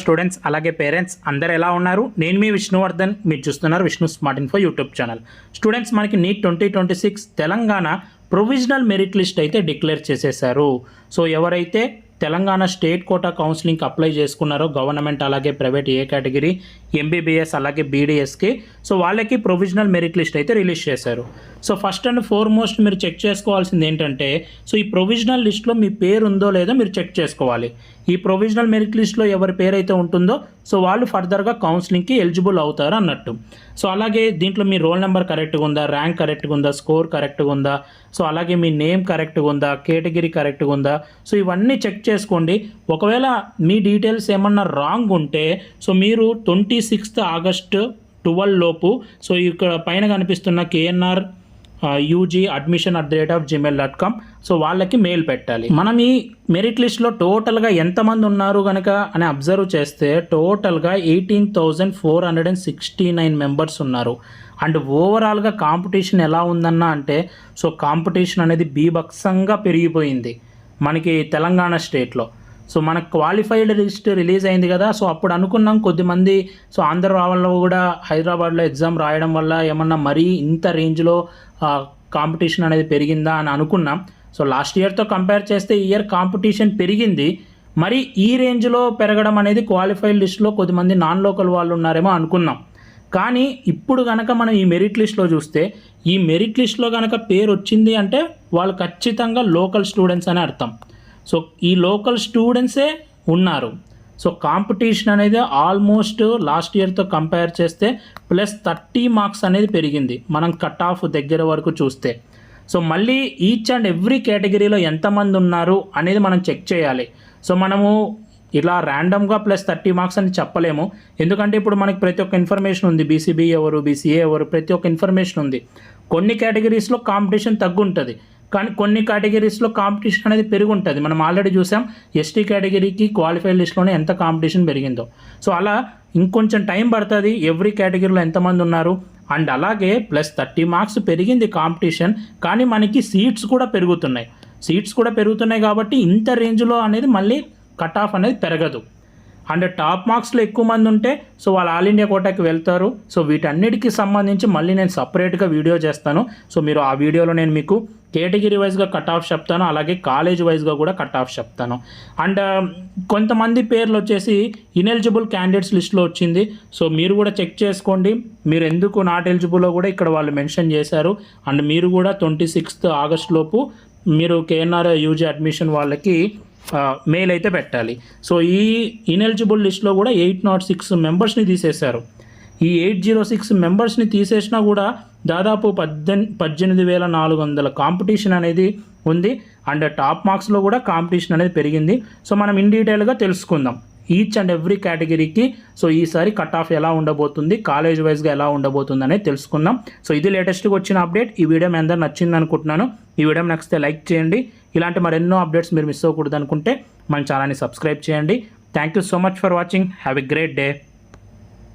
Students అలాగే parents అందరు ఎలా ఉన్నారు? నేను మీ విష్ణువర్ధన్, మీరు చూస్తున్నారు Vishnu smart info YouTube channel. Students, మనకి NEET 2026 Telangana provisional merit list అయితే డిక్లేర్ చేసేసారు. సో ఎవరైతే తెలంగాణ స్టేట్ కోటా కౌన్సిలింగ్కి అప్లై చేసుకున్నారో గవర్నమెంట్ అలాగే ప్రైవేట్ ఏ కేటగిరీ, ఎంబీబీఎస్ అలాగే బీడీఎస్కి, సో వాళ్ళకి ప్రొవిజనల్ మెరిట్ లిస్ట్ అయితే రిలీజ్ చేశారు. సో ఫస్ట్ అండ్ ఫార్మోస్ట్ మీరు చెక్ చేసుకోవాల్సింది ఏంటంటే, సో ఈ ప్రొవిజనల్ లిస్ట్లో మీ పేరు ఉందో లేదో మీరు చెక్ చేసుకోవాలి. ఈ ప్రొవిజనల్ మెరిట్ లిస్ట్లో ఎవరి పేరు అయితే ఉంటుందో సో వాళ్ళు ఫర్దర్గా కౌన్సిలింగ్కి ఎలిజిబుల్ అవుతారు అన్నట్టు. సో అలాగే దీంట్లో మీ రోల్ నెంబర్ కరెక్ట్గా ఉందా, ర్యాంక్ కరెక్ట్గా ఉందా, స్కోర్ కరెక్ట్గా ఉందా, సో అలాగే మీ నేమ్ కరెక్ట్గా ఉందా, కేటగిరీ కరెక్ట్గా ఉందా, సో ఇవన్నీ చెక్ చేసుకోండి. ఒకవేళ మీ డీటెయిల్స్ ఏమన్నా రాంగ్ ఉంటే సో మీరు 26 ఆగస్టు 12 లోపు సో ఇక్కడ పైన కనిపిస్తున్న KNR UG@gmail.com సో వాళ్ళకి మెయిల్ పెట్టాలి. మనం ఈ మెరిట్ లిస్ట్లో టోటల్గా ఎంతమంది ఉన్నారు కనుక అని అబ్జర్వ్ చేస్తే టోటల్గా 18,469 మెంబర్స్ ఉన్నారు. అండ్ ఓవరాల్గా కాంపిటీషన్ ఎలా ఉందన్న అంటే సో కాంపిటీషన్ అనేది బీభత్సంగా పెరిగిపోయింది మనకి తెలంగాణ స్టేట్లో. సో మనకు క్వాలిఫైడ్ లిస్ట్ రిలీజ్ అయింది కదా, సో అప్పుడు అనుకున్నాం కొద్దిమంది సో ఆంధ్ర వాళ్ళు కూడా హైదరాబాద్లో ఎగ్జామ్ రాయడం వల్ల ఏమన్నా మరీ ఇంత రేంజ్లో కాంపిటీషన్ అనేది పెరిగిందా అని అనుకున్నాం. సో లాస్ట్ ఇయర్తో కంపేర్ చేస్తే ఈ ఇయర్ కాంపిటీషన్ పెరిగింది. మరి ఈ రేంజ్లో పెరగడం అనేది క్వాలిఫైడ్ లిస్ట్లో కొద్దిమంది నాన్ లోకల్ వాళ్ళు ఉన్నారేమో అనుకున్నాం. కానీ ఇప్పుడు కనుక మనం ఈ మెరిట్ లిస్ట్లో చూస్తే ఈ మెరిట్ లిస్ట్లో కనుక పేరు వచ్చింది అంటే వాళ్ళు ఖచ్చితంగా లోకల్ స్టూడెంట్స్ అని అర్థం. సో ఈ లోకల్ స్టూడెంట్సే ఉన్నారు. సో కాంపిటీషన్ అనేది ఆల్మోస్ట్ లాస్ట్ ఇయర్తో కంపేర్ చేస్తే +30 మార్క్స్ అనేది పెరిగింది మనం కట్ ఆఫ్ దగ్గర వరకు చూస్తే. సో మళ్ళీ ఈచ్ అండ్ ఎవ్రీ కేటగిరీలో ఎంతమంది ఉన్నారు అనేది మనం చెక్ చేయాలి. సో మనము ఇలా ర్యాండమ్గా +30 మార్క్స్ అని చెప్పలేము, ఎందుకంటే ఇప్పుడు మనకి ప్రతి ఒక్క ఇన్ఫర్మేషన్ ఉంది. బీసీబీ ఎవరు, బీసీఏ ఎవరు, ప్రతి ఒక్క ఇన్ఫర్మేషన్ ఉంది. కొన్ని కేటగిరీస్లో కాంపిటీషన్ తగ్గుంటుంది, కానీ కొన్ని కేటగిరీస్లో కాంపిటీషన్ అనేది పెరుగుంటుంది. మనం ఆల్రెడీ చూసాం ఎస్టీ కేటగిరీకి క్వాలిఫైడ్ లిస్ట్లోనే ఎంత కాంపిటీషన్ పెరిగిందో. సో అలా ఇంకొంచెం టైం పడుతుంది ఎవ్రీ కేటగిరీలో ఎంతమంది ఉన్నారు. అండ్ అలాగే +30 మార్క్స్ పెరిగింది కాంపిటీషన్, కానీ మనకి సీట్స్ కూడా పెరుగుతున్నాయి కాబట్టి ఇంత రేంజ్లో అనేది మళ్ళీ కట్ ఆఫ్ అనేది పెరగదు. అండ్ టాప్ మార్క్స్లో ఎక్కువ మంది ఉంటే సో వాళ్ళు ఆల్ ఇండియా కోటాకి వెళ్తారు. సో వీటన్నిటికీ సంబంధించి మళ్ళీ నేను సపరేట్గా వీడియో చేస్తాను. సో మీరు ఆ వీడియోలో నేను మీకు కేటగిరీ వైజ్గా కట్ ఆఫ్ చెప్తాను, అలాగే కాలేజ్ వైజ్గా కూడా కట్ ఆఫ్ చెప్తాను. అండ్ కొంతమంది పేర్లు వచ్చేసి ఇనెలిజిబుల్ క్యాండిడేట్స్ లిస్ట్లో వచ్చింది. సో మీరు కూడా చెక్ చేసుకోండి, మీరు ఎందుకు నాట్ ఎలిజిబుల్లో కూడా ఇక్కడ వాళ్ళు మెన్షన్ చేశారు. అండ్ మీరు కూడా 26 ఆగస్ట్ లోపు మీరు KNR UG అడ్మిషన్ వాళ్ళకి మెయిల్ అయితే పెట్టాలి. సో ఈ ఇనెలిజిబుల్ లిస్ట్లో కూడా 806 మెంబర్స్ని తీసేశారు. ఈ 806 మెంబర్స్ని తీసేసినా కూడా దాదాపు 18,400 కాంపిటీషన్ అనేది ఉంది. అండ్ టాప్ మార్క్స్లో కూడా కాంపిటీషన్ అనేది పెరిగింది. సో మనం ఇన్ డీటెయిల్గా తెలుసుకుందాం ఈచ్ అండ్ ఎవ్రీ కేటగిరీకి. సో ఈసారి కట్ ఆఫ్ ఎలా ఉండబోతుంది, కాలేజ్ వైజ్గా ఎలా ఉండబోతుంది అనేది తెలుసుకుందాం. సో ఇది లేటెస్ట్గా వచ్చిన అప్డేట్. ఈ వీడియో మీ అందరూ నచ్చింది అనుకుంటున్నాను. ఈ వీడియో నచ్చితే లైక్ చేయండి. ఇలాంటి మరెన్నో అప్డేట్స్ మీరు మిస్ అవ్వకూడదు అనుకుంటే మన ఛానల్ని సబ్స్క్రైబ్ చేయండి. Thank you so much for watching. Have a great day.